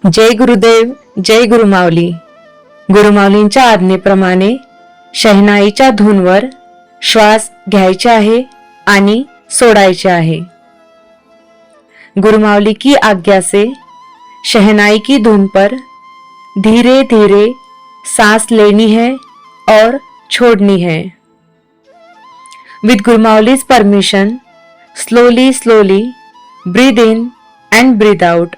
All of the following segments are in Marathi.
जय गुरुदेव, जय गुरुमाऊली. गुरुमाऊलींच्या आज्ञेप्रमाणे शहनाईच्या धूनवर श्वास घ्यायचे आहे आणि सोडायचे आहे. गुरुमाऊली की आज्ञा से शहनाई की धुन पर धीरे धीरे सांस लेनी है और छोड़नी है. With Gurumauli's permission, slowly breathe in and breathe out.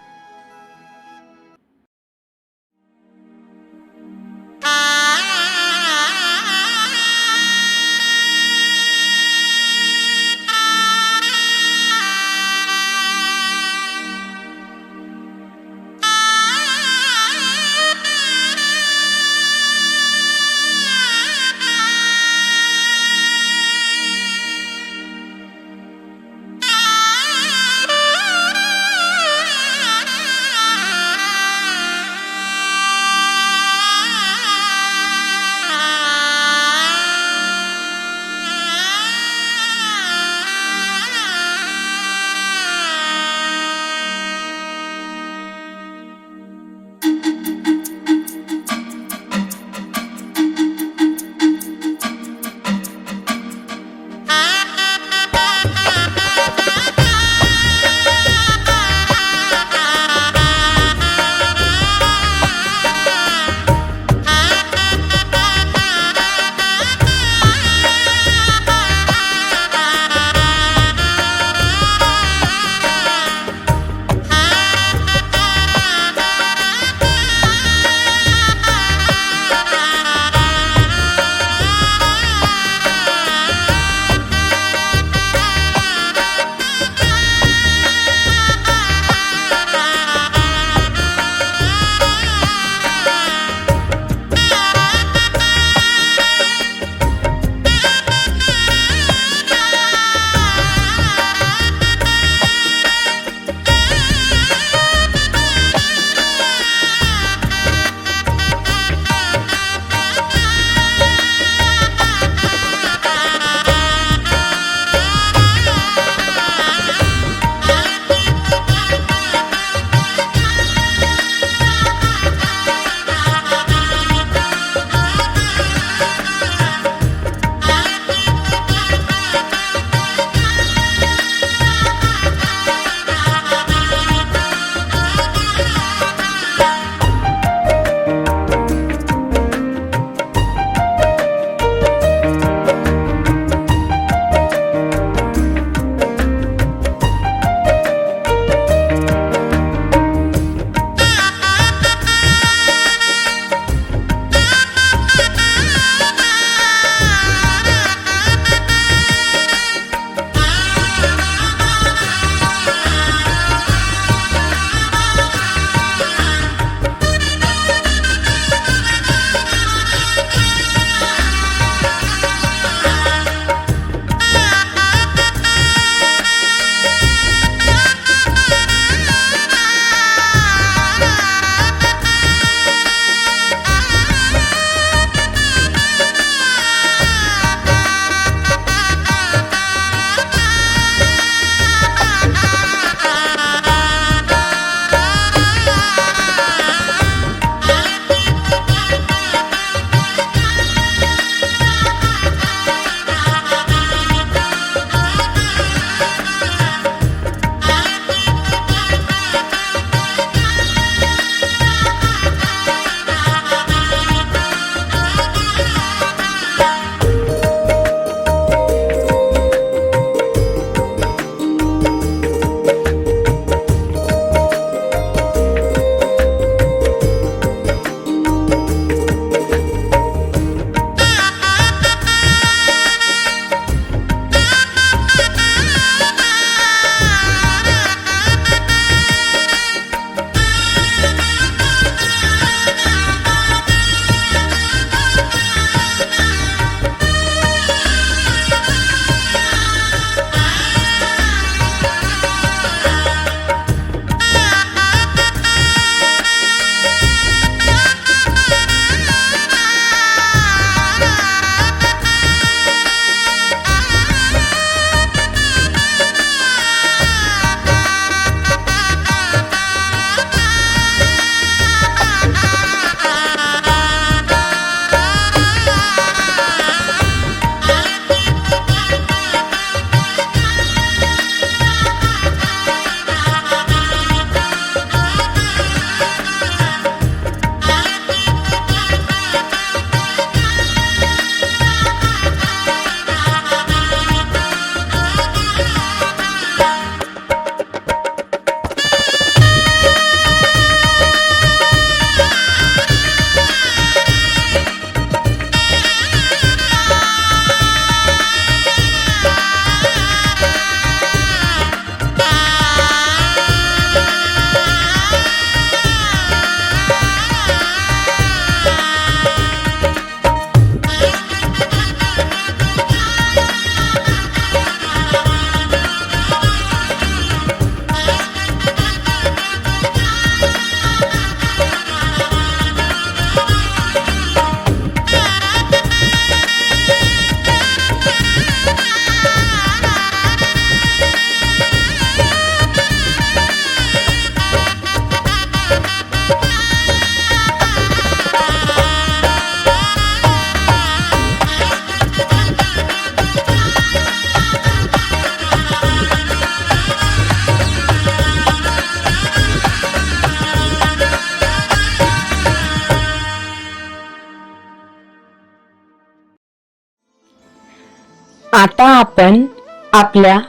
आता आपण आपल्या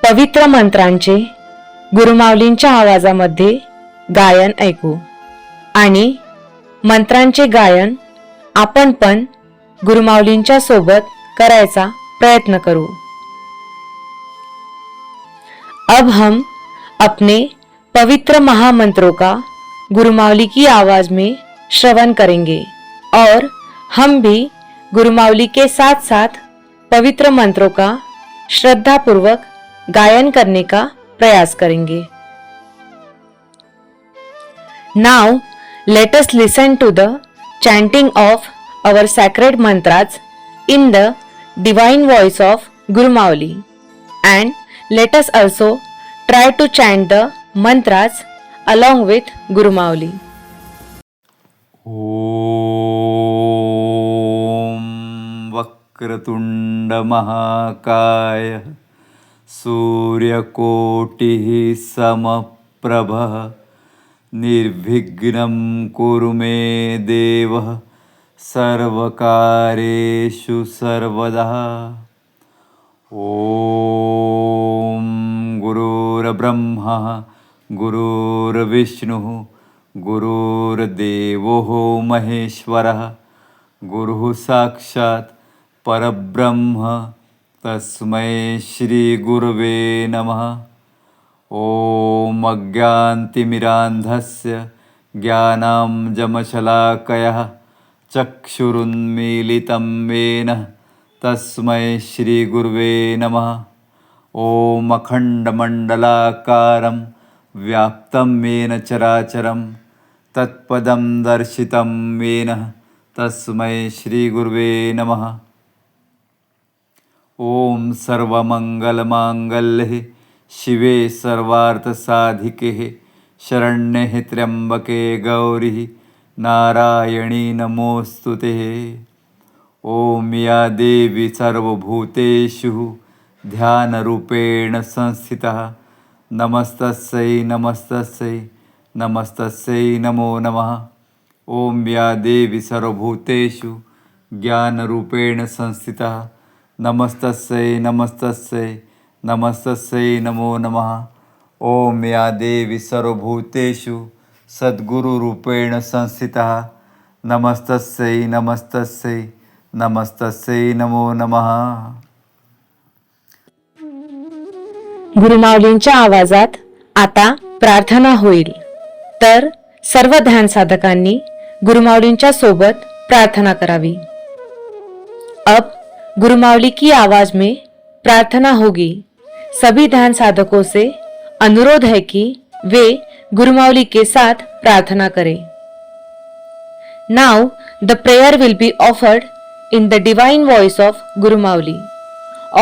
पवित्र मंत्रांचे गुरुमाऊलींच्या आवाजामध्ये गायन ऐकू आणि मंत्रांचे गायन आपण पण गुरुमाऊलींच्या सोबत करायचा प्रयत्न करूं। अब हम अपने पवित्र महामंत्रों का गुरुमाऊली की आवाज में श्रवण करेंगे और हम भी गुरुमाऊली के साथ साथ पवित्र मंत्रों का श्रद्धापूर्वक गायन करने का प्रयास करेंगे। Now let us listen to the chanting of our sacred mantras in the divine voice of Guru Mauli, and let us also try to chant the mantras along with Guru Mauli. ॐ वक्रतुण्ड महाकाय सूर्यकोटिः समप्रभः निर्विघ्नं कुरु मे देव सर्वकार्येषु सर्वदा। ॐ गुरुर्ब्रह्मा गुरुर्विष्णुः गुरुर्देवो महेश्वरः गुरुः साक्षात् परब्रह्म तस्मै श्री गुरवे नमः। ॐ अज्ञानतिमिरान्धस्य ज्ञानाञ्जनशलाकया चक्षुरुन्मीलितं येन तस्मै श्री गुरवे नमः। ॐ अखण्डमण्डलाकारं व्याप्तं येन चराचरं तत्पदं दर्शितं येन तस्मै श्री गुरवे नमः। ॐ सर्वमङ्गलमाङ्गल्ये शिवे सर्वार्थसाधिके शरण्ये त्र्यम्बके गौरी नारायणी नमोऽस्तुते। ॐ या देवी सर्वभूतेषु ध्यानरूपेण संस्थिता नमस्तस्यै नमस्तस्यै नमस्तस्यै नमो नमः। ॐ या देवी सर्वभूतेषु ज्ञानरूपेण संस्थिता नमस्तस्यै नमस्तस्यै नमस्तस्यै नमो नमः। ॐ या देवी सर्वभूतेषु सद्गुरुरूपेण संस्थिता नमस्तस्यै नमस्तस्यै नमस्तस्यै नमो नमः। गुरुमाऊलींच्या आवाजात आता प्रार्थना होईल, तर सर्व ध्यान साधकांनी गुरुमाऊलींच्या सोबत प्रार्थना करावी। अब गुरुमाऊली की आवाज में प्रार्थना होगी। सभी ध्यान साधकों से अनुरोध है कि वे गुरुमाऊली के साथ प्रार्थना करें। Now the prayer will be offered in the divine voice of Guru Mauli.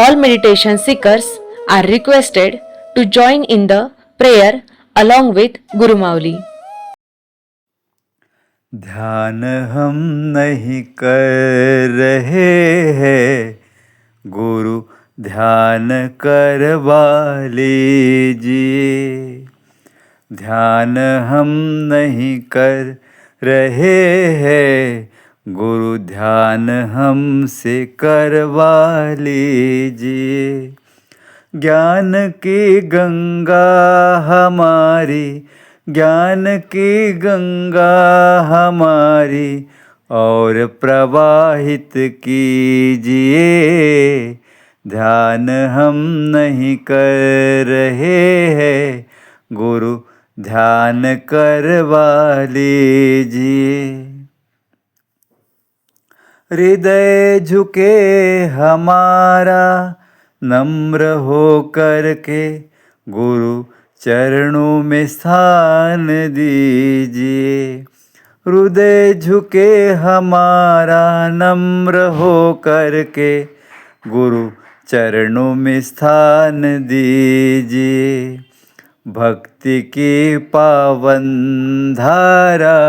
All meditation seekers are requested to join in the prayer along with Guru Mauli. ध्यान हम नहीं कर रहे हैं, गुरु ध्यान करवा लीजिए। ध्यान हम नहीं कर रहे हैं, गुरु ध्यान हमसे करवा लीजिए। ज्ञान की गंगा हमारी, ज्ञान की गंगा हमारी और प्रवाहित कीजिए। ध्यान हम नहीं कर रहे हैं, गुरु ध्यान करवा लीजिए। हृदय झुके हमारा नम्र हो कर के, गुरु चरणों में स्थान दीजिए। हृदय झुके हमारा नम्र हो कर के, गुरु चरणों में स्थान दीजिए। भक्ति की पावन धारा,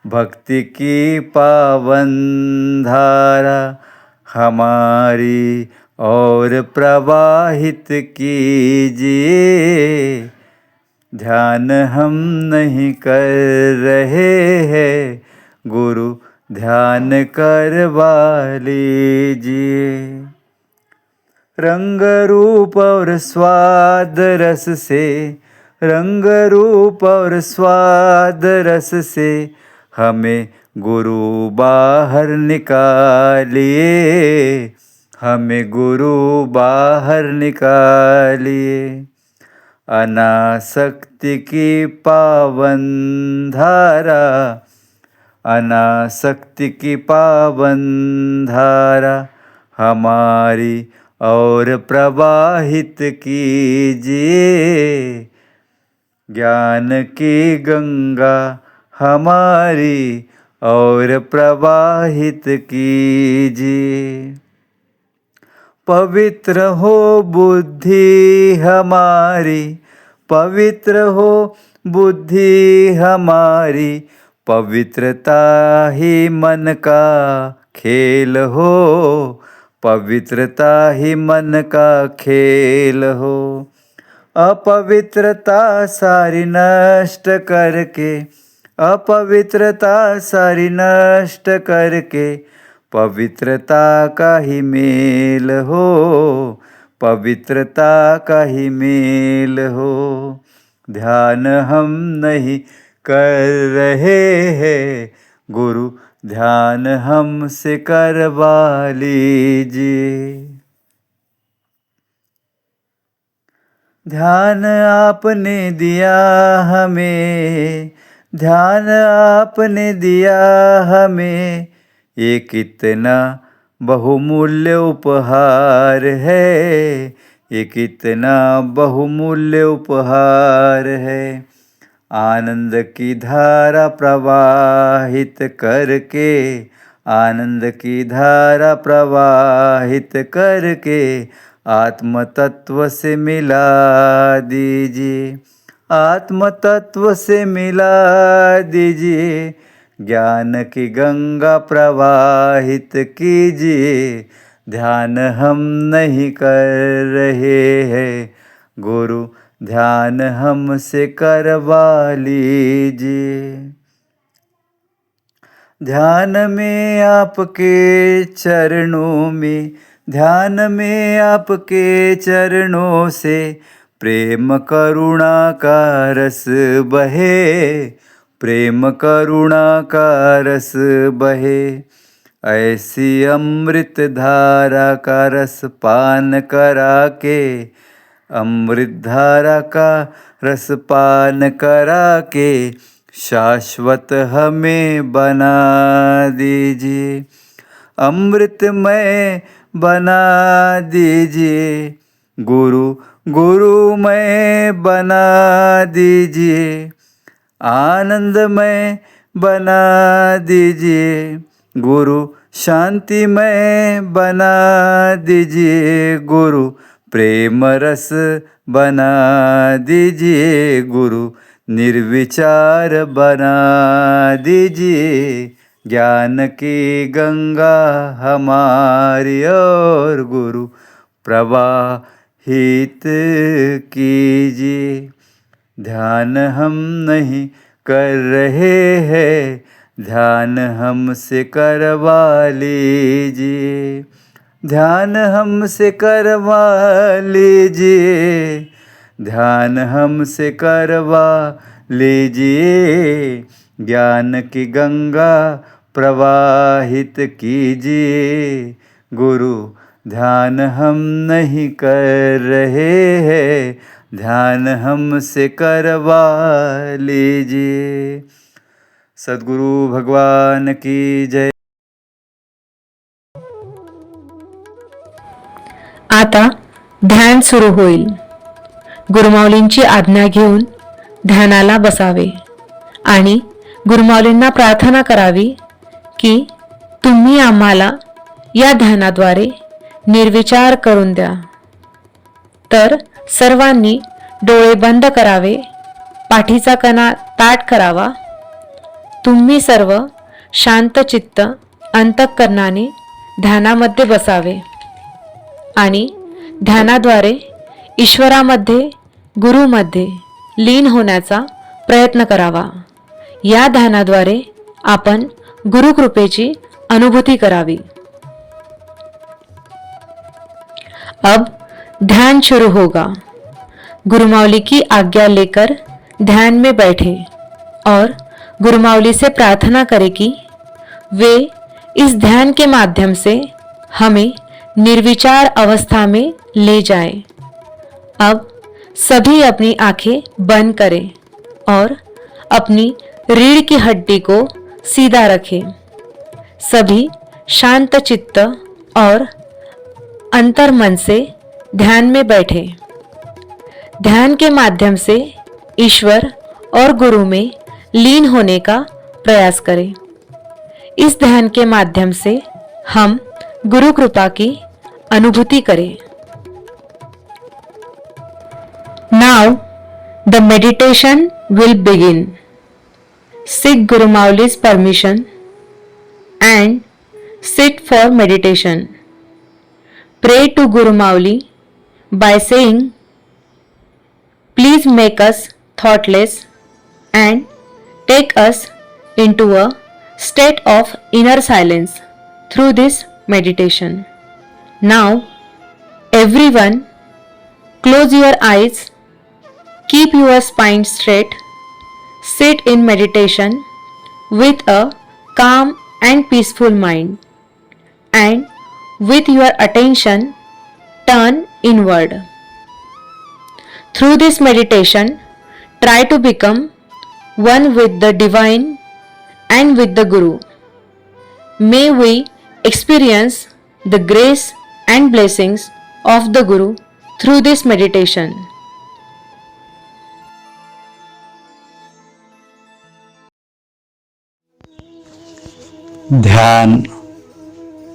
भक्ति की पावन धारा हमारी और प्रवाहित कीजिए। ध्यान हम नहीं कर रहे हैं, गुरु ध्यान करवा लीजिए। रंग रूप और स्वाद रस से, रंग रूप और स्वाद रस से हमें गुरु बाहर निकालिए, हमें गुरु बाहर निकालिए। अनासक्ति की पावन धारा, अनासक्ति की पावन धारा हमारी और प्रवाहित कीजिए। ज्ञान की गंगा हमारी और प्रवाहित कीजिए। पवित्र हो बुद्धि हमारी, पवित्र हो बुद्धि हमारी, पवित्रता ही मन का खेल हो, पवित्रता ही मन का खेल हो। अपवित्रता सारी नष्ट करके, अपवित्रता सारी नष्ट करके पवित्रता का ही मेल हो, पवित्रता का ही मेल हो। ध्यान हम नहीं कर रहे हैं, गुरु ध्यान हमसे करवा लीजिए। ध्यान आपने दिया हमें, ध्यान आपने दिया हमें, ये कितना बहुमूल्य उपहार है, ये कितना बहुमूल्य उपहार है। आनंद की धारा प्रवाहित करके, आनंद की धारा प्रवाहित करके आत्म तत्व से मिला दीजिए, आत्म तत्व से मिला दीजिए। ज्ञान की गंगा प्रवाहित कीजिए। ध्यान हम नहीं कर रहे हैं, गुरु ध्यान हमसे करवा लीजिए। ध्यान में आपके चरणों में, ध्यान में आपके चरणों से प्रेम करुणा का रस बहे, प्रेम करुणा का रस बहे। ऐसी अमृत धारा का रस पान करा के, अमृत धारा का रस पान करा के शाश्वत हमें बना दीजिए, अमृतमय बना दीजिए। गुरु गुरुमय बना दीजिए, आनंदमय बना दीजिए। गुरु शांतिमय बना दीजिए, गुरु प्रेम रस बना दीजिए, गुरु निर्विचार बना दीजिए। ज्ञान की गंगा हमारी ओर गुरु प्रवाहित कीजिए। ध्यान हम नहीं कर रहे हैं, ध्यान हमसे करवा लीजिए, ध्यान हमसे करवा लीजिए, ध्यान हमसे करवा लीजिए। ज्ञान की गंगा प्रवाहित कीजिए। गुरु ध्यान हम नहीं कर रहे हैं, ध्यान हमसे करवा लीजिए। सद्गुरु भगवान की जय। आता ध्यान सुरू होईल. गुरुमाऊलींची आज्ञा घेऊन ध्यानाला बसावे आणि गुरुमाऊलींना प्रार्थना करावी की तुम्ही आम्हाला या ध्यानाद्वारे निर्विचार करून द्या. तर सर्वांनी डोळे बंद करावे, पाठीचा कणा ताठ करावा. तुम्ही सर्व शांत चित्त अंतःकरणाने ध्यानामध्ये बसावे आणि ध्यानाद्वारे ईश्वरामध्ये, गुरुमध्ये लीन होण्याचा प्रयत्न करावा. या ध्यानाद्वारे आपण गुरुकृपेची अनुभूती करावी. अब ध्यान शुरू होगा। गुरुमावली की आज्ञा लेकर ध्यान में बैठे और गुरुमावली से प्रार्थना करें कि वे इस ध्यान के माध्यम से हमें निर्विचार अवस्था में ले जाएं। अब सभी अपनी आंखें बंद करें और अपनी रीढ़ की हड्डी को सीधा रखें। सभी शांत चित्त और अंतर्मन से ध्यान में बैठे। ध्यान के माध्यम से ईश्वर और गुरु में लीन होने का प्रयास करें। इस ध्यान के माध्यम से हम गुरु कृपा की अनुभूति करें। Now the meditation will begin. Seek Guru Mauli's permission and sit for meditation. Pray to Guru Mauli by saying, "Please make us thoughtless and take us into a state of inner silence through this meditation." Now, everyone, close your eyes, keep your spine straight, sit in meditation with a calm and peaceful mind, and with your attention turn inward. Through this meditation, try to become one with the Divine and with the Guru. May we experience the grace and blessings of the Guru through this meditation. ध्यान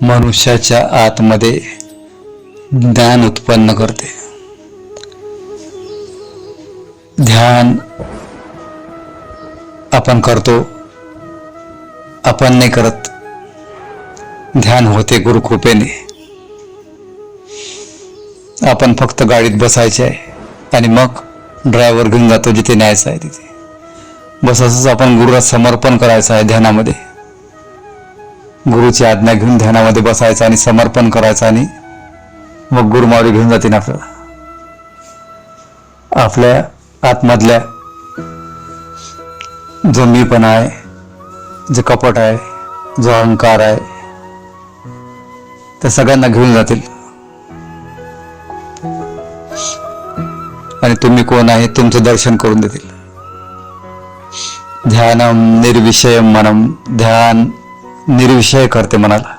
मनुष्याच्या आतमध्ये ज्ञान उत्पन्न करते. ध्यान आपण करतो, आपण नाही करत. ध्यान होते गुरुकृपेने. आपण फक्त गाडीत बसायचे आहे आणि मग ड्रायव्हर घेऊन जातो जिथे न्यायचं आहे तिथे. बस असंच आपण गुरुला समर्पण करायचं आहे. ध्यानामध्ये गुरुची आज्ञा घेऊन ध्यानामध्ये बसायचं आणि समर्पण करायचं आणि मग गुरुमावली घेऊन जातील आपल्याला. आपल्या आतमधल्या जो मीपणा आहे, जे कपट आहे, जो अहंकार आहे, त्या सगळ्यांना घेऊन जातील आणि तुम्ही कोण आहे तुमचं दर्शन करून देतील. ध्यानम निर्विषयम मनम. ध्यान निर्विषय करते मनाला.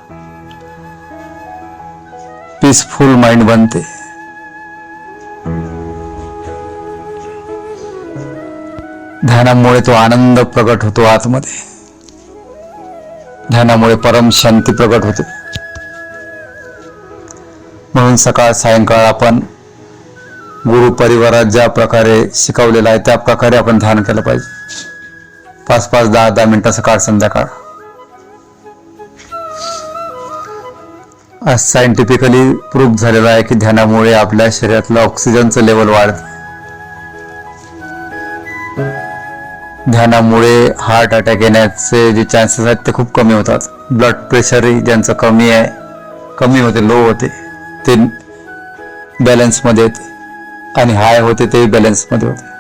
पीसफुल माइंड बनते. ध्यानामुळे तो आनंद प्रगट होतो आतमध्ये. ध्यानामुळे परम शांती प्रगट होते. म्हणून सकाळ सायंकाळ आपण गुरु परिवारात ज्या प्रकारे शिकवलेला आहे त्या प्रकारे आपण ध्यान केलं पाहिजे. 5-5, 10-10 मिनिटं सकाळ संध्याकाळ. आज सायंटिफिकली प्रूफ झालेलं आहे की ध्यानामुळे आपल्या शरीरातलं ऑक्सिजनचं लेवल वाढतं. ध्यानामुळे हार्ट अटॅक येण्याचे जे चान्सेस आहेत ते खूप कमी होतात. ब्लड प्रेशरही ज्यांचं कमी आहे, कमी होते, लो होते, ते बॅलन्समध्ये येते आणि हाय होते ते बॅलन्समध्ये होते.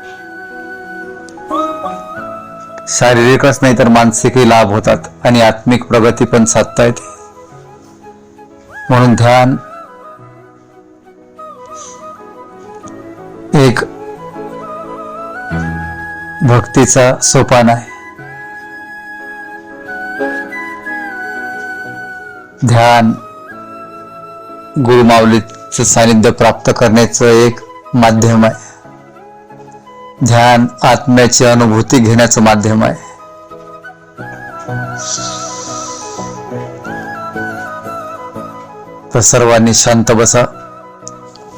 शारीरिकच नाही तर मानसिकही लाभ होतात आणि आत्मिक प्रगती पण साधता येते. म्हणून ध्यान एक भक्तीचा सोपान आहे. ध्यान गुरुमावलीचं सानिध्य प्राप्त करण्याचं एक माध्यम आहे. ध्यान आत्म्याची अनुभूती घेण्याचं माध्यम आहे. तर सर्वांनी शांत बसा.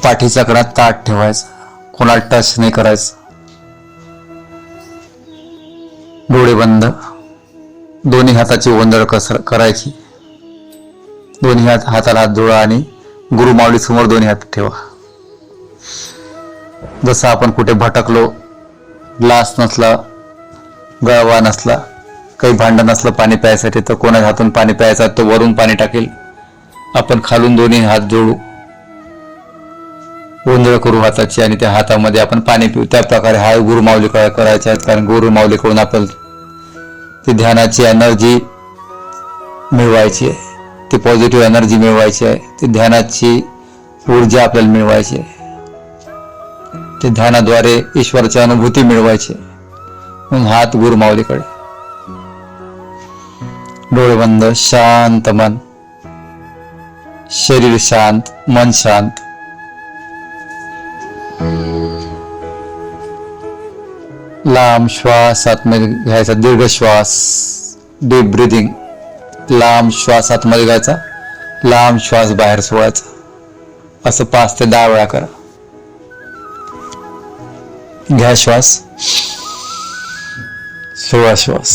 पाठीच्या कणात ताट ठेवायचं, कोणाला टच नाही करायचं. डोळे बंद. दोन्ही हाताची ओंजळ करायची. दोन्ही हाताला हात जोडा आणि गुरुमावली समोर दोन्ही हात ठेवा. जसं आपण कुठे भटकलो, ग्लास नसला, गळवा नसला, काही भांडं नसलं पाणी प्यायसाठी, तर कोणाच्या हातून पाणी प्यायचं तो वरून पाणी टाकेल. आपण खालून दोन्ही हात जोडू ओंजळ करू हाताची आणि त्या हातामध्ये आपण पाणी पिऊ. त्या प्रकारे हा गुरुमाऊली करायच्या आहेत. कारण गुरुमाऊलीकडून आपल्याला ती ध्यानाची एनर्जी मिळवायची आहे, ती पॉझिटिव्ह एनर्जी मिळवायची आहे, ती ध्यानाची ऊर्जा आपल्याला मिळवायची आहे, ते ध्यानाद्वारे ईश्वराची अनुभूती मिळवायची आहे. म्हणून हात गुरुमाऊलीकडे, डोळे बंद, शांत मन, शरीर शांत, मन शांत. लांब श्वास आतमध्ये घ्यायचा, दीर्घ श्वास, डीप ब्रिदिंग. लांब श्वास आतमध्ये घ्यायचा, लांब श्वास बाहेर सोडायचा. असं 5 ते 10 वेळा करा. घ्या श्वास, सोळा श्वास,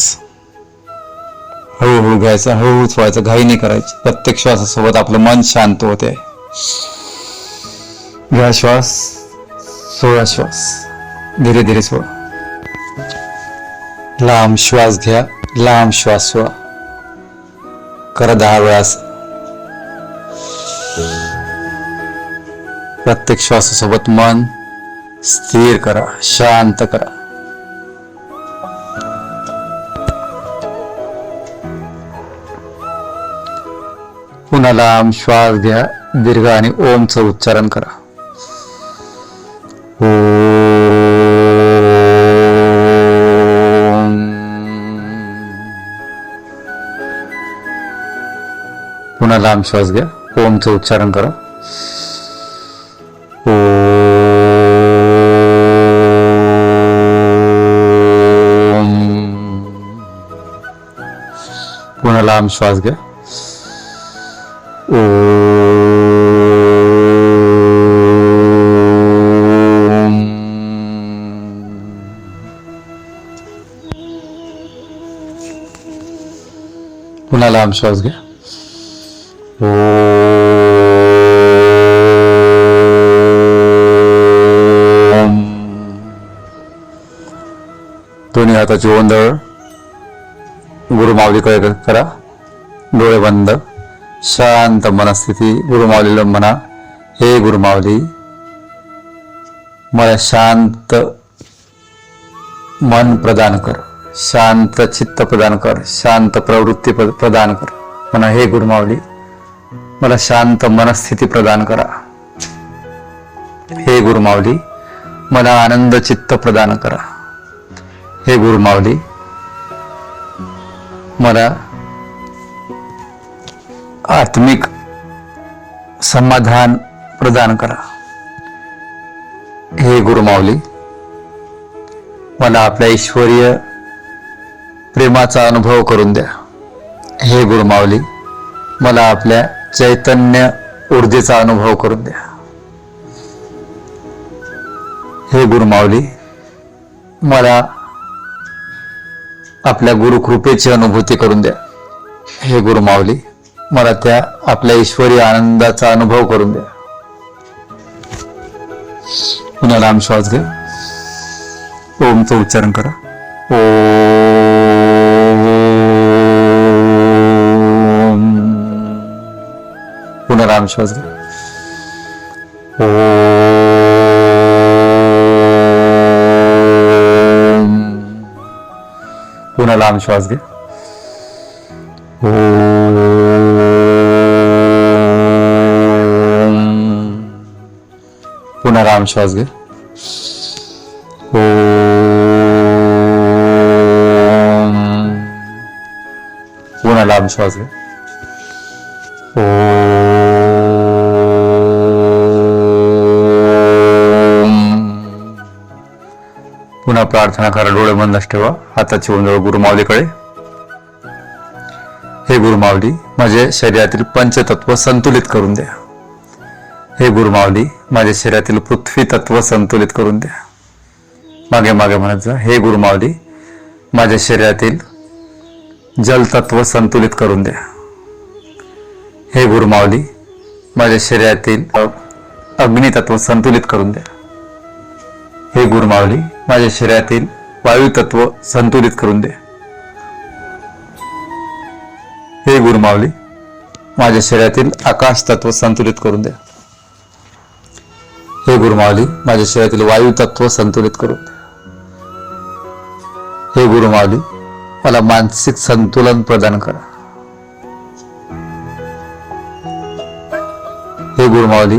हळूहळू घ्यायचा, हळूहळू सोडायचा, घाई नाही करायची. प्रत्येक श्वासासोबत आपलं मन शांत होते. घ्या श्वास, 16 श्वास, धीरे धीरे सोडा. लांब श्वास घ्या, लांब श्वास सोडा. करा 10 वेळा. प्रत्येक श्वासासोबत मन स्थिर करा, शांत करा. पुन्हा लांब श्वास घ्या, दीर्घ आणि ओमचं उच्चारण करा. पुन्हा लांब श्वास घ्या, ओमचं उच्चारण करा. पुन्हा लांब श्वास घ्या. पुन्हा लांब श्वास घ्या. दोन्ही हाताची ओंजळ गुरुमाऊलीकडे करा. डोळे बंद, शांत मनस्थिती. गुरुमाऊलीला म्हणा, हे गुरुमाऊली, मला शांत मन प्रदान कर, शांत चित्त प्रदान कर, शांत प्रवृत्ती प्रदान कर. म्हणा, हे गुरुमाऊली, मला शांत मनस्थिती प्रदान करा. हे गुरुमाऊली, मला आनंद चित्त प्रदान करा. हे गुरुमाऊली, मला आत्मिक समाधान प्रदान करा. हे गुरुमाऊली, मला आपल्या ईश्वरीय प्रेमाचा अनुभव करून द्या. हे गुरुमाऊली, मला आपल्या चैतन्य ऊर्जेचा अनुभव करून द्या. हे गुरुमाऊली, मला आपल्या गुरुकृपेची अनुभूती करून द्या. हे गुरुमाऊली, मला त्या आपल्या ईश्वरी आनंदाचा अनुभव करून द्या. पुन्हा लांब श्वास घ्या, ओमचं उच्चारण करा. ओम. पुन्हा लांब श्वास घ्या. पुन्हा लांब श्वास घ्या. पुन्हा लांब श्वास घ्या. पुन्हा लांब श्वास घ्या. पुन्हा प्रार्थना करा, डोळे बंदच ठेवा, हाताची ओंजळ गुरुमाऊलीकडे. हे गुरुमाऊली, माझ्या शरीरातील पंचतत्व संतुलित करून द्या. हे गुरुमाऊली, माझ्या शरीरातील पृथ्वी तत्व संतुलित करून द्या. मागे मागे म्हणत जा. हे गुरुमाऊली, माझ्या शरीरातील जलतत्व संतुलित करून द्या. हे गुरुमाऊली, माझ्या शरीरातील अग्नितत्व संतुलित करून द्या. हे गुरुमाऊली, माझ्या शरीरातील वायू तत्व संतुलित करून द्या. हे गुरुमाऊली, माझ्या शरीरातील आकाश तत्व संतुलित करून द्या. हे गुरु गुरुमावली माझ्या शरीरातील वायू तत्व संतुलित करून द्या. हे गुरुमावली मला मानसिक संतुलन प्रदान करा. हे गुरुमावली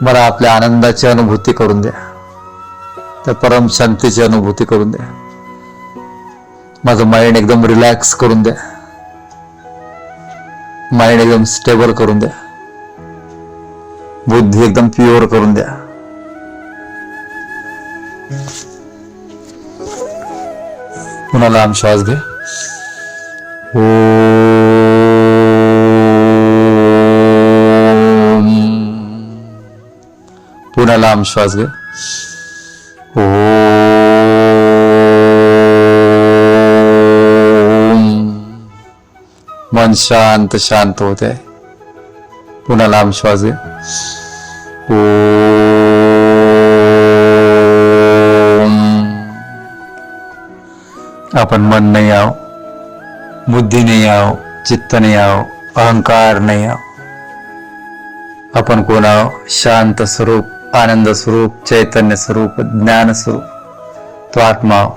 मला आपल्या आनंदाची अनुभूती करून द्या, त्या परम शांतीची अनुभूती करून द्या. माझं माइंड एकदम रिलॅक्स करून द्या, माइंड एकदम स्टेबल करून द्या, बुद्धी एकदम प्युअर करून द्या. पुन्हा लांब श्वास घे. पुन्हा लांब श्वास घे. मन शांत शांत होते. पुन्हा लांब श्वास घे. अपन मन नहीं आओ, बुद्धि नहीं आओ, चित्त नहीं आओ, अहंकार नहीं आओ. अपन कोण आओ? शांत स्वरूप, आनंद स्वरूप, चैतन्य स्वरूप, ज्ञान स्वरूप. तो आत्मा आओ,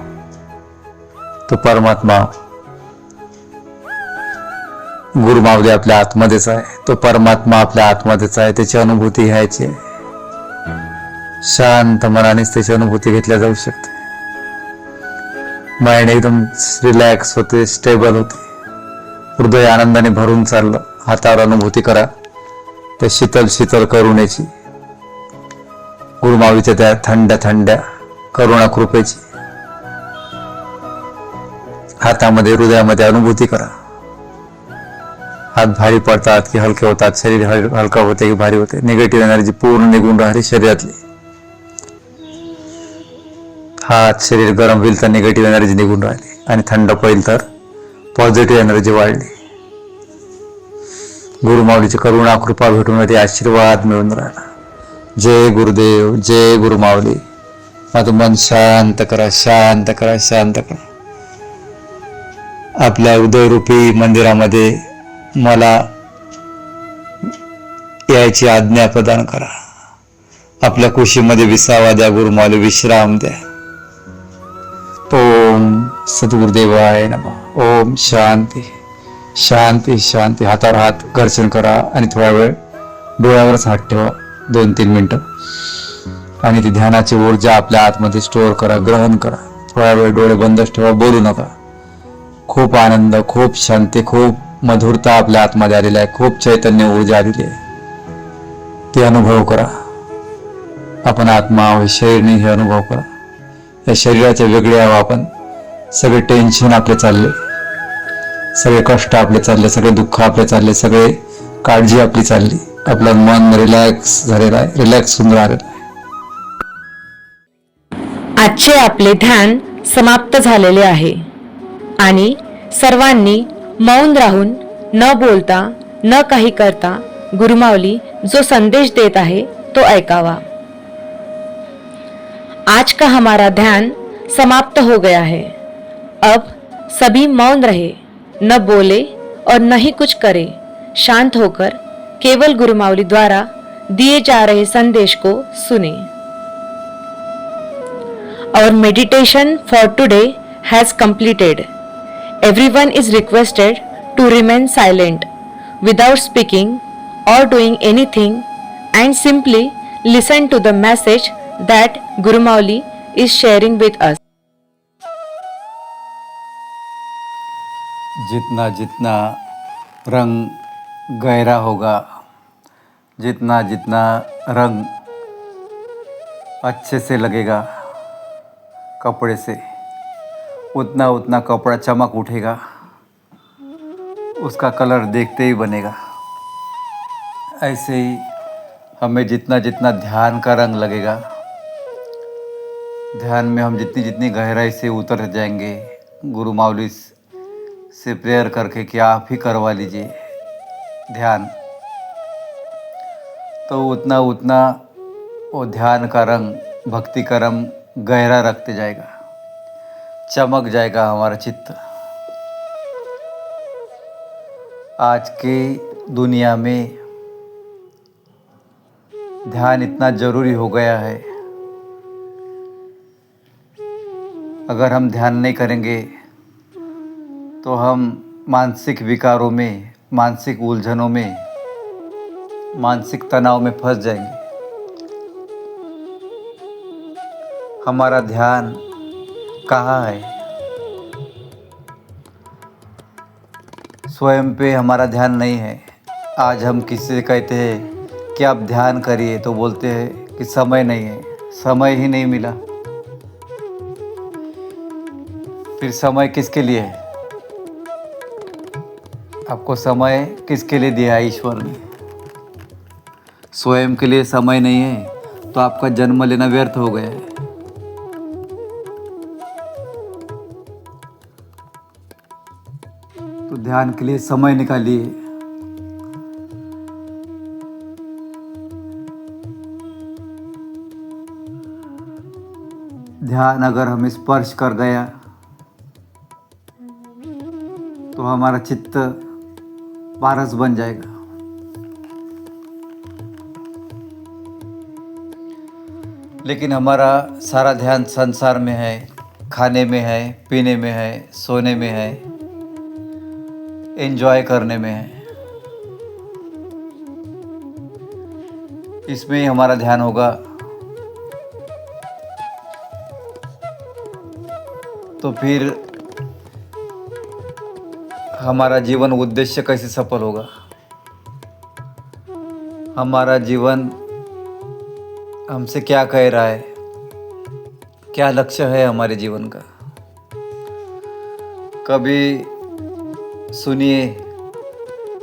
तो परमात्मा आओ. गुरुमावली आपल्या आतमध्येच आहे, तो परमात्मा आपल्या आतमध्येच आहे. त्याची अनुभूती घ्यायची आहे. शांत मनानेच त्याची अनुभूती घेतल्या जाऊ शकते. माइंड एकदम रिलॅक्स होते, स्टेबल होते. हृदय आनंदाने भरून चाललं. हातावर अनुभूती करा त्या शीतल शीतल करुणेची, गुरुमावलीच्या त्या थंड्या थंड्या करुणा कृपेची. हातामध्ये हृदयामध्ये अनुभूती करा. हात भारी पडतात की हलके होतात, शरीर हलका होते की भारी होते. निगेटिव्ह एनर्जी पूर्ण निघून राहिली शरीरातली. हात शरीर गरम होईल तर निगेटिव्ह एनर्जी निघून राहिली, आणि थंड पडेल तर पॉझिटिव्ह एनर्जी वाढली. गुरुमावलीची करुणा कृपा भेटून ते आशीर्वाद मिळून राहिला. जय गुरुदेव, जय गुरुमावली. माझं मन शांत करा, शांत करा, शांत करा. आपल्या हृदयरूपी मंदिरामध्ये मला यायची आज्ञा प्रदान करा. आपल्या कुशीमध्ये विसावा द्या गुरुमावली, विश्राम द्या. ओम सद्गुरुदेवाय नमः. ओम शांती शांती शांती. हातावर हात घर्षण करा आणि थोडा वेळ डोळ्यावरच हात ठेवा, 2-3 मिनिटं. आणि ती ध्यानाची ऊर्जा आपल्या आतमध्ये स्टोअर करा, ग्रहण करा. थोडा वेळ डोळे बंदच ठेवा, बोलू नका. खूप आनंद, खूप शांती, खूप मधुरता आपल्या आतमध्ये आलेली आहे. खूप चैतन्य ऊर्जा आलेली आहे. ती अनुभव करा. आपण आत्मा आहोत, शरीर नाही हे अनुभव करा. या शरीराच्या वेगळे आहो आपण. सगळे टेन्शन आपले चालले, सगळे कष्ट आपले चालले, सगळे दुःख आपले चालले, सगळे काळजी आपली चालली. आपलं मन रिलॅक्स झालेलं आहे, रिलॅक्स होऊन राहिलेलं आहे. आजचे आपले ध्यान समाप्त झालेले आहे आणि सर्वांनी मौन राहून, न बोलता, न काही करता गुरुमावली जो संदेश देत आहे तो ऐकावा. आज का हमारा ध्यान समाप्त हो गया है. अब सभी मौन रहे, न बोले और न ही कुछ करे. शांत होकर केवल गुरुमावली द्वारा दिए जा रहे संदेश को सुने. Our meditation for today has completed. Everyone is requested to remain silent without speaking or doing anything and simply listen to the message that Guru Mauli is sharing with us. जितना जितना रंग गहरा होगा, जितना जितना रंग अच्छे से लगेगा कपड़े से, उतना उतना कपड़ा चमक उठेगा, उसका कलर देखते ही बनेगा. ऐसे ही हमें जितना जितना ध्यान का रंग लगेगा, ध्यान में हम जितनी जितनी गहराई से उतर जाएंगे, गुरु मावली से प्रेयर करके कि आप ही करवा लीजिए ध्यान, तो उतना उतना वो ध्यान का रंग, भक्ति का रंग गहरा रखते जाएगा, चमक जाएगा हमारा चित्त. आज के दुनिया में ध्यान इतना ज़रूरी हो गया है। अगर हम ध्यान नहीं करेंगे तो हम मानसिक विकारों में, मानसिक उलझनों में, मानसिक तनाव में फंस जाएंगे। हमारा ध्यान कहाँ है? स्वयं पे हमारा ध्यान नहीं है। आज हम किसी से कहते हैं कि आप ध्यान करिए तो बोलते हैं कि समय नहीं है, समय ही नहीं मिला। फिर समय किसके लिए है? आपको समय किसके लिए दिया है ईश्वर ने? स्वयं के लिए समय नहीं है तो आपका जन्म लेना व्यर्थ हो गया है। तो ध्यान के लिए समय निकालिए। ध्यान अगर हमें स्पर्श कर गया तो हमारा चित्त पारस बन जाएगा। लेकिन हमारा सारा ध्यान संसार में है, खाने में है, पीने में है, सोने में है, एंजॉय करने में है। इसमें ही हमारा ध्यान होगा तो फिर हमारा जीवन उद्देश्य कैसे सफल होगा? हमारा जीवन हमसे क्या कह रहा है? क्या लक्ष्य है हमारे जीवन का? कभी सुनिए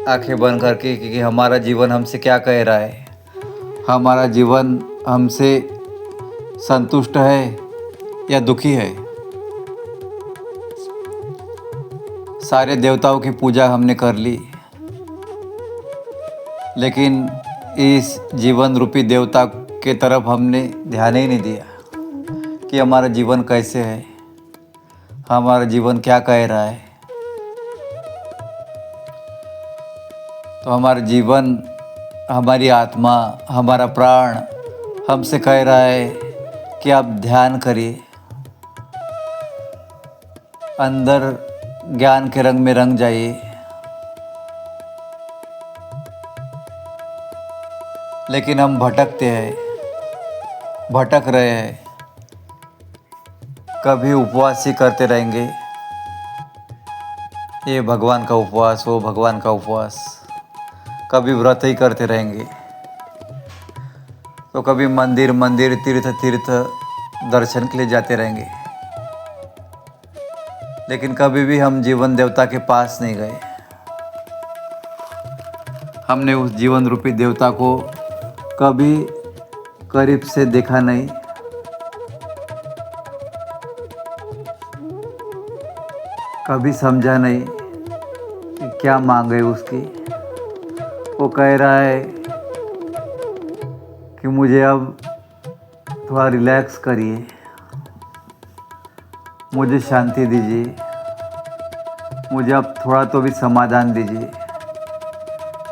आंखें बंद करके कि हमारा जीवन हमसे क्या कह रहा है। हमारा जीवन हमसे संतुष्ट है या दुखी है? सारे देवताओं की पूजा हमने कर ली, लेकिन इस जीवन रूपी देवता के तरफ हमने ध्यान ही नहीं दिया कि हमारा जीवन कैसे है, हमारा जीवन क्या कह रहा है। तो हमारा जीवन, हमारी आत्मा, हमारा प्राण हमसे कह रहा है कि आप ध्यान करिए, अंदर ज्ञान के रंग में रंग जाइए। लेकिन हम भटकते हैं, भटक रहे हैं। कभी उपवास ही करते रहेंगे, ये भगवान का उपवास, वो भगवान का उपवास। कभी व्रत ही करते रहेंगे, तो कभी मंदिर मंदिर, तीर्थ तीर्थ दर्शन के लिए जाते रहेंगे। लेकिन कभी भी हम जीवन देवता के पास नहीं गए। हमने उस जीवन रूपी देवता को कभी करीब से देखा नहीं। कभी समझा नहीं कि क्या मांगे उसकी। वो कह रहा है कि मुझे अब थोड़ा रिलैक्स करिए, मुझे शांति दीजिए, मुझे अब थोड़ा तो भी समाधान दीजिए।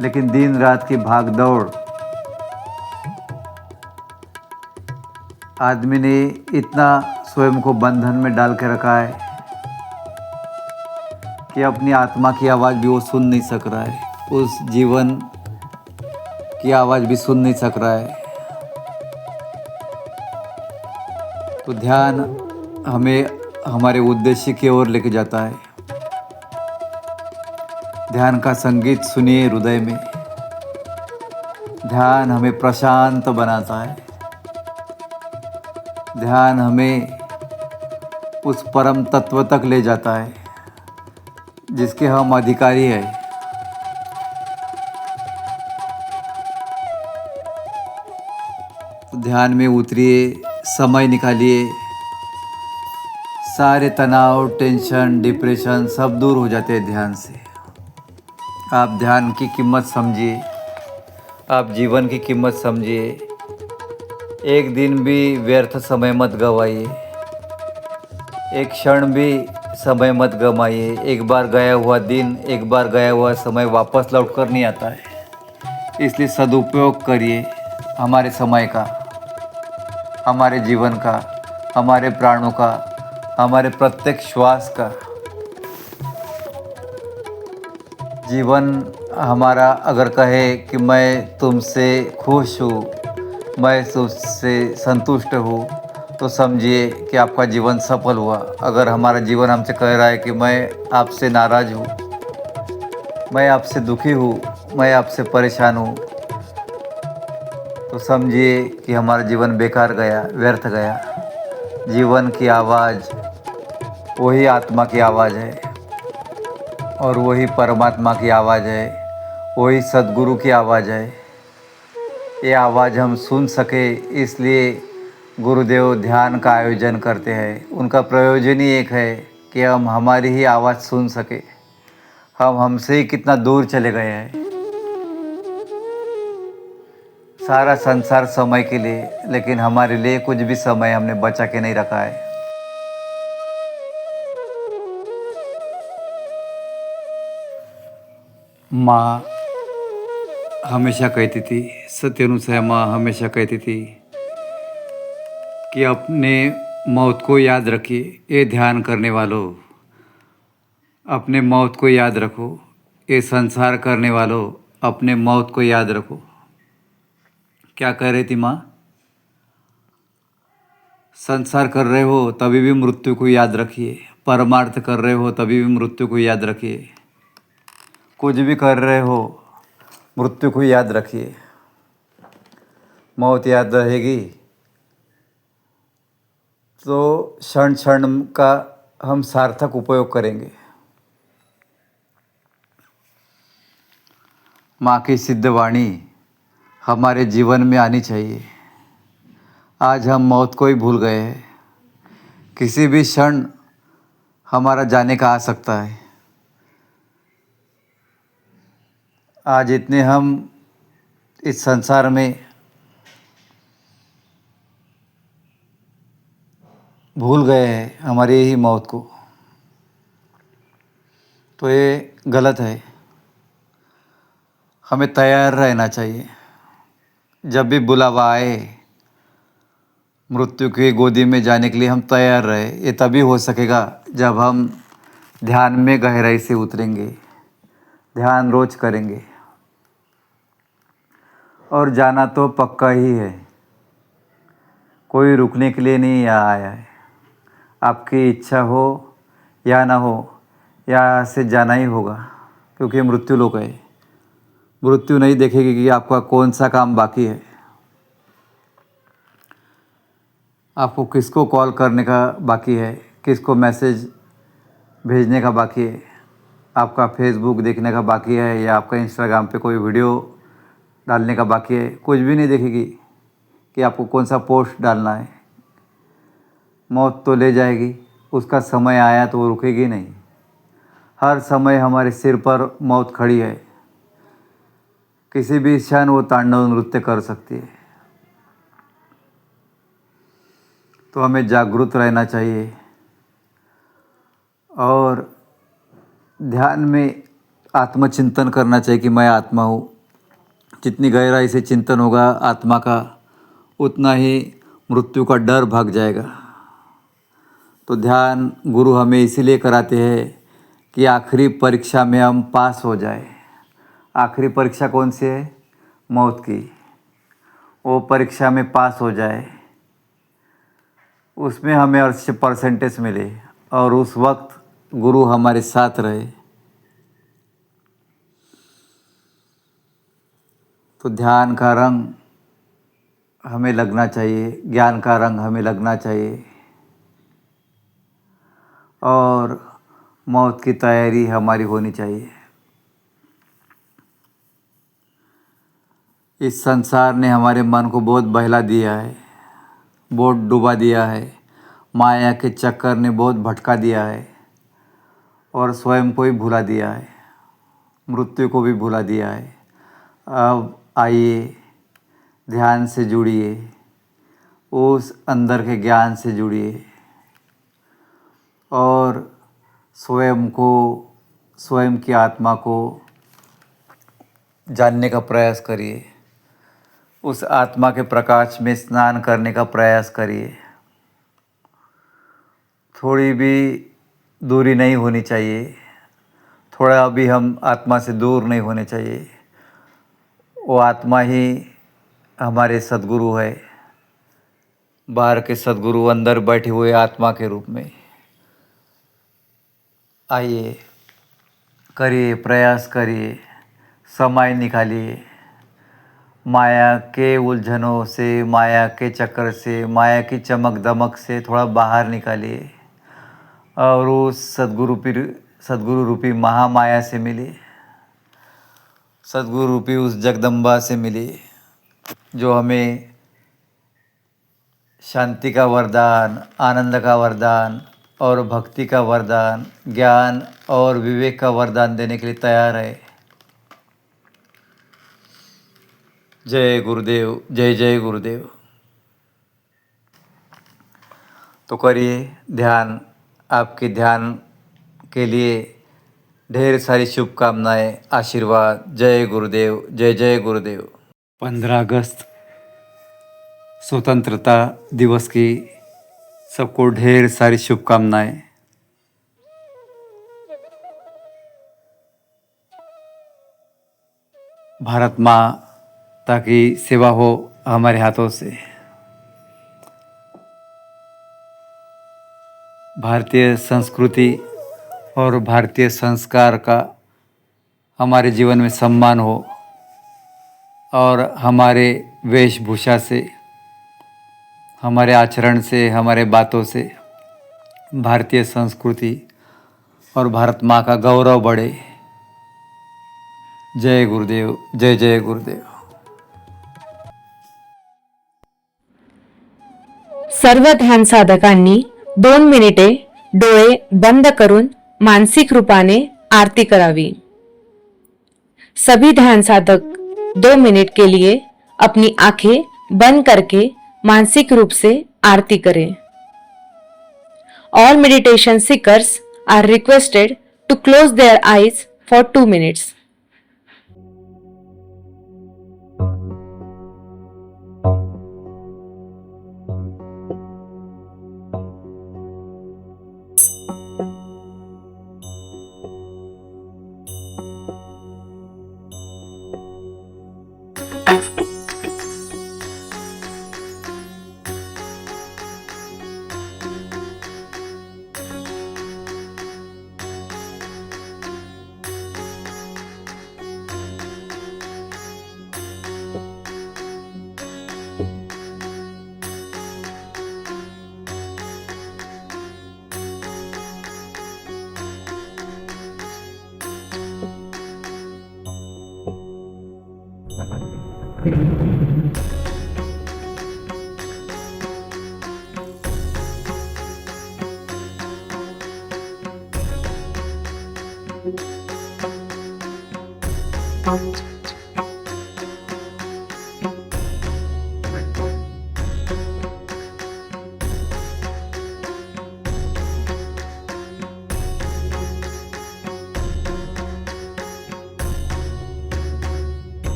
लेकिन दिन रात की भाग दौड़, आदमी ने इतना स्वयं को बंधन में डाल के रखा है कि अपनी आत्मा की आवाज़ भी वो सुन नहीं सक रहा है, उस जीवन की आवाज़ भी सुन नहीं सक रहा है। तो ध्यान हमें हमारे उद्देश्य की ओर लेके जाता है। ध्यान का संगीत सुनिए हृदय में। ध्यान हमें प्रशांत बनाता है। ध्यान हमें उस परम तत्व तक ले जाता है जिसके हम अधिकारी हैं। तो ध्यान में उतरिए, समय निकालिए। सारे तनाव, टेंशन, डिप्रेशन सब दूर हो जाते हैं ध्यान से। आप ध्यान की कीमत समझिए, आप जीवन की कीमत समझिए। एक दिन भी व्यर्थ समय मत गवाइए, एक क्षण भी समय मत गमाइए। एक बार गया हुआ दिन, एक बार गया हुआ समय वापस लौट कर नहीं आता है, इसलिए सदुपयोग करिए। हमारे समय का, हमारे जीवन का, हमारे प्राणों का, हमारे प्रत्येक श्वास का। जीवन हमारा अगर कहे कि मैं तुमसे खुश हूँ, मैं तुझसे संतुष्ट हूँ, तो समझिए कि आपका जीवन सफल हुआ। अगर हमारा जीवन हमसे कह रहा है कि मैं आपसे नाराज़ हूँ, मैं आपसे दुखी हूँ, मैं आपसे परेशान हूँ, तो समझिए कि हमारा जीवन बेकार गया, व्यर्थ गया। जीवन की आवाज़ वही आत्मा की आवाज़ है और वही परमात्मा की आवाज़ है, वही सद्गुरु की आवाज़ है। ये आवाज़ हम सुन सके इसलिए गुरुदेव ध्यान का आयोजन करते हैं। उनका प्रयोजन ही एक है कि हम हमारी ही आवाज़ सुन सके। हम हमसे ही कितना दूर चले गए हैं। सारा संसार समय के लिए, लेकिन हमारे लिए कुछ भी समय हमने बचा के नहीं रखा है। माँ हमेशा कहती थी, सत्यनुसया माँ हमेशा कहती थी कि अपने मौत को याद रखिए, ये ध्यान करने वालों, अपने मौत को याद रखो। ये संसार करने वालों, अपने मौत को याद रखो। क्या कह रही थी माँ? संसार कर रहे हो तभी भी मृत्यु को याद रखिए, परमार्थ कर रहे हो तभी भी मृत्यु को याद रखिए, कुछ भी कर रहे हो मृत्यु को याद रखिए। मौत याद रहेगी तो क्षण क्षण का हम सार्थक उपयोग करेंगे। माँ की सिद्ध वाणी हमारे जीवन में आनी चाहिए। आज हम मौत को ही भूल गए हैं। किसी भी क्षण हमारा जाने का आ सकता है। आज इतने हम इस संसार में भूल गए हैं हमारी ही मौत को, तो ये गलत है। हमें तैयार रहना चाहिए। जब भी बुलावा आए मृत्यु की गोदी में जाने के लिए, हम तैयार रहे। ये तभी हो सकेगा जब हम ध्यान में गहराई से उतरेंगे, ध्यान रोज करेंगे। और जाना तो पक्का ही है, कोई रुकने के लिए नहीं आया है। आपकी इच्छा हो या ना हो, यहाँ से जाना ही होगा, क्योंकि मृत्यु लोक है। मृत्यु नहीं देखेगी कि आपका कौन सा काम बाकी है, आपको किसको कॉल करने का बाकी है, किसको मैसेज भेजने का बाकी है, आपका फेसबुक देखने का बाकी है, या आपका इंस्टाग्राम पे कोई वीडियो डालने का बाकी है। कुछ भी नहीं देखेगी कि आपको कौन सा पोस्ट डालना है। मौत तो ले जाएगी, उसका समय आया तो वो रुकेगी नहीं। हर समय हमारे सिर पर मौत खड़ी है। किसी भी क्षण वो तांडव नृत्य कर सकती है। तो हमें जागरूक रहना चाहिए और ध्यान में आत्मचिंतन करना चाहिए कि मैं आत्मा हूँ। जितनी गहराई से चिंतन होगा आत्मा का, उतना ही मृत्यु का डर भाग जाएगा। तो ध्यान गुरु हमें इसीलिए कराते हैं कि आखिरी परीक्षा में हम पास हो जाए। आखिरी परीक्षा कौन सी है? मौत की। वो परीक्षा में पास हो जाए, उसमें हमें 80% मिले और उस वक्त गुरु हमारे साथ रहे। तो ध्यान का रंग हमें लगना चाहिए, ज्ञान का रंग हमें लगना चाहिए और मौत की तैयारी हमारी होनी चाहिए। इस संसार ने हमारे मन को बहुत बहला दिया है, बहुत डुबा दिया है। माया के चक्कर ने बहुत भटका दिया है और स्वयं को ही भुला दिया है, मृत्यु को भी भुला दिया है। अब आइए ध्यान से जुड़िए, उस अंदर के ज्ञान से जुड़िए और स्वयं को, स्वयं की आत्मा को जानने का प्रयास करिए। उस आत्मा के प्रकाश में स्नान करने का प्रयास करिए। थोड़ी भी दूरी नहीं होनी चाहिए, थोड़ा भी हम आत्मा से दूर नहीं होने चाहिए। वो आत्मा ही हमारे सद्गुरु है, बाहर के सद्गुरु अंदर बैठे हुए आत्मा के रूप में। आइए, करिए, प्रयास करिए, समय निकालिए। माया के उलझनों से, माया के चक्कर से, माया की चमक दमक से थोड़ा बाहर निकालिए और उस सद्गुरु रूपी महामाया से मिलिए, सद्गुरु रूपी उस जगदम्बा से मिलिए जो हमें शांति का वरदान, आनंद का वरदान और भक्ति का वरदान, ज्ञान और विवेक का वरदान देने के लिए तैयार है। जय गुरुदेव, जय जय गुरुदेव। तो करिए ध्यान। आपके ध्यान के लिए ढेर सारी शुभकामनाएं, आशीर्वाद। जय गुरुदेव, जय जय गुरुदेव। 15 अगस्त स्वतंत्रता दिवस की सबको ढेर सारी शुभकामनाएं। भारत माता की सेवा हो हमारे हाथों से। भारतीय संस्कृति और भारतीय संस्कार का हमारे जीवन में सम्मान हो और हमारे वेशभूषा से, हमारे आचरण से, हमारे बातों से भारतीय संस्कृति और भारत माँ का गौरव बढ़े। जय गुरुदेव, जय जय गुरुदेव। सर्व ध्यान साधकांनी 2 मिनिटे डोळे बंद करून मानसिक रूपाने आरती करावी। सभी ध्यान साधक 2 मिनट के लिए अपनी आंखें बंद करके मानसिक रूप से आरती करें। All meditation seekers are requested to close their eyes for 2 minutes.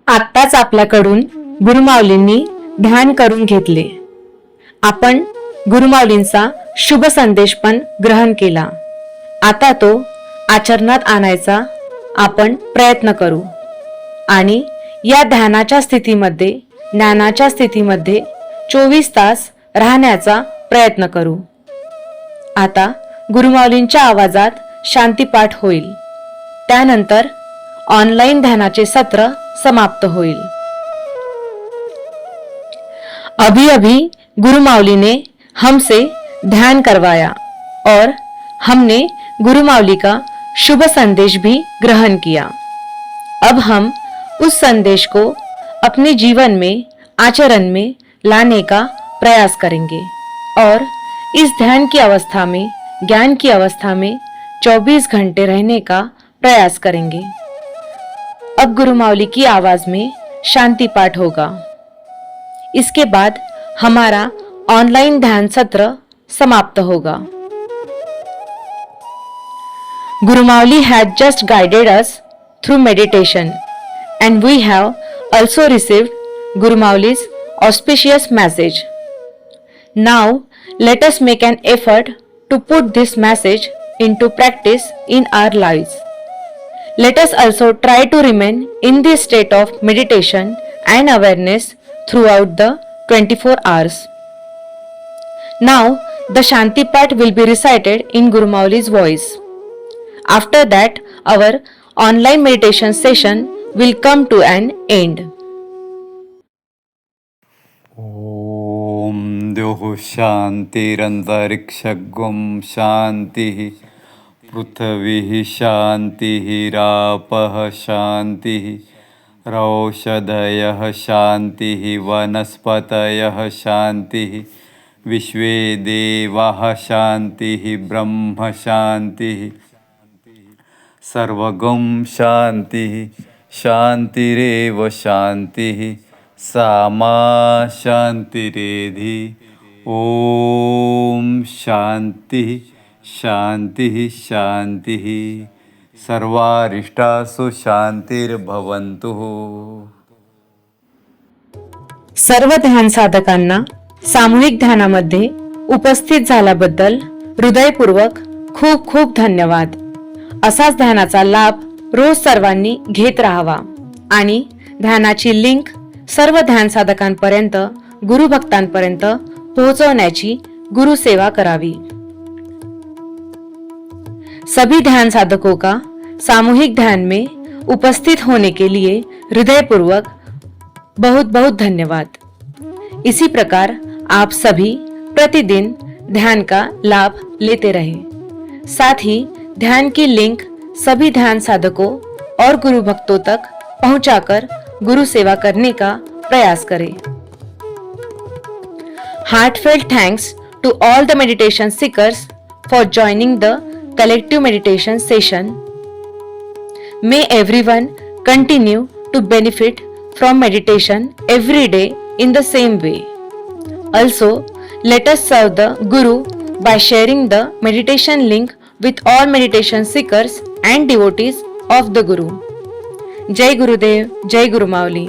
आत्ताच आपल्याकडून गुरुमाऊलींनी ध्यान करून घेतले. आपण गुरुमाऊलींचा शुभ संदेश पण ग्रहण केला. आता तो आचरणात आणायचा आपण प्रयत्न करू आणि या ध्यानाच्या स्थितीमध्ये, ज्ञानाच्या स्थितीमध्ये 24 तास राहण्याचा प्रयत्न करू. आता गुरुमाऊलींच्या आवाजात शांतीपाठ होईल. त्यानंतर ऑनलाईन ध्यानाचे सत्र समाप्त होईल. अभी अभी गुरु माऊली ने हमसे ध्यान करवाया और हमने गुरु माऊली का शुभ संदेश भी ग्रहण किया। अब हम उस संदेश को अपने जीवन में आचरण में लाने का प्रयास करेंगे और इस ध्यान की अवस्था में, ज्ञान की अवस्था में 24 घंटे रहने का प्रयास करेंगे। अब गुरु माऊली की आवाज में शांति पाठ होगा। इसके बाद हमारा ऑनलाइन ध्यान सत्र समाप्त होगा। Guru Mauli had just guided us through meditation, and we have also received Guru Mauli's auspicious message. Now, let us make an effort to put this message into practice in our lives. Let us also try to remain in this state of meditation and awareness throughout the 24 hours. Now, the Shanti Path will be recited in Guru Mauli's voice. After that, our online meditation session will come to an end. ॐ द्योः शान्तिरन्तरिक्षगुं शान्तिः पृथिवीः शान्तिः रापः शान्तिः रौषधयः शान्तिः वनस्पतयः शान्तिः विश्वे देवाः शान्तिः ब्रह्म शान्तिः सर्वगं शान्तिः शान्तिरेव शान्तिः सामा शान्तिरेधि ॐ शान्तिः शान्तिः शान्तिः सर्वारिष्टासु शान्तिर्भवन्तु। सर्व ध्यान साधकांना सामूहिक ध्यानामध्ये उपस्थित झाल्याबद्दल हृदयपूर्वक खूप खूप धन्यवाद। असाच ध्यानाचा लाभ रोज सर्वांनी घेत राहावा आणि ध्यानाची लिंक सर्व ध्यान साधकांपर्यंत, गुरु भक्तांपर्यंत पोहोचवण्याची गुरु सेवा करावी। सभी ध्यान साधकों का सामूहिक ध्यान में उपस्थित होने के लिए हृदयपूर्वक बहुत बहुत धन्यवाद। इसी प्रकार आप सभी प्रतिदिन ध्यान का लाभ लेते रहें। साथ ही ध्यान की लिंक सभी ध्यान साधकों और गुरु भक्तों तक पहुंचाकर गुरु सेवा करने का प्रयास करें। Heartfelt thanks to all the meditation seekers for joining the collective meditation session. May everyone continue to benefit from meditation every day in the same way. Also, let us serve the Guru by sharing the meditation link with all meditation seekers and devotees of the Guru. Jai Gurudev, Jai Guru Mauli.